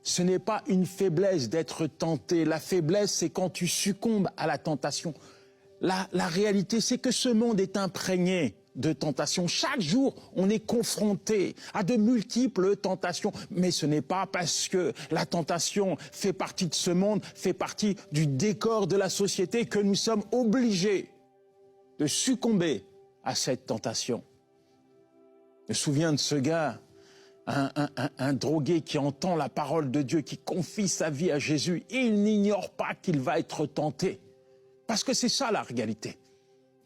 Ce n'est pas une faiblesse d'être tenté. La faiblesse, c'est quand tu succombes à la tentation. La réalité, c'est que ce monde est imprégné de tentations. Chaque jour, on est confronté à de multiples tentations. Mais ce n'est pas parce que la tentation fait partie de ce monde, fait partie du décor de la société que nous sommes obligés de succomber à cette tentation. Je me souviens de ce gars, un drogué qui entend la parole de Dieu, qui confie sa vie à Jésus, et il n'ignore pas qu'il va être tenté. Parce que c'est ça la réalité.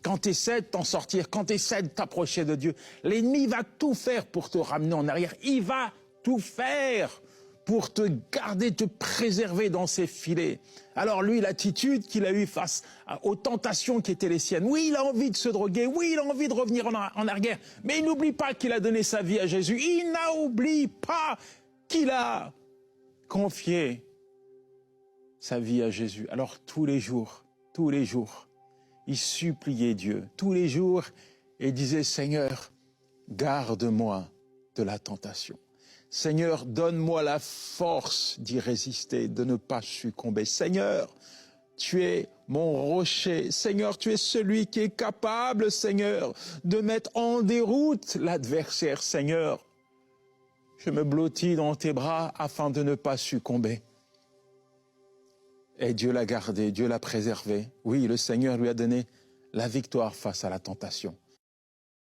Quand tu essaies de t'en sortir, quand tu essaies de t'approcher de Dieu, l'ennemi va tout faire pour te ramener en arrière. Il va tout faire pour te garder, te préserver dans ses filets. Alors lui, l'attitude qu'il a eue face aux tentations qui étaient les siennes, oui, il a envie de se droguer, oui, il a envie de revenir en arrière, mais il n'oublie pas qu'il a donné sa vie à Jésus. Il n'oublie pas qu'il a confié sa vie à Jésus. Alors tous les jours, il suppliait Dieu, tous les jours, et disait, Seigneur, garde-moi de la tentation. Seigneur, donne-moi la force d'y résister, de ne pas succomber. Seigneur, tu es mon rocher. Seigneur, tu es celui qui est capable, Seigneur, de mettre en déroute l'adversaire. Seigneur, je me blottis dans tes bras afin de ne pas succomber. Et Dieu l'a gardé, Dieu l'a préservé. Oui, le Seigneur lui a donné la victoire face à la tentation.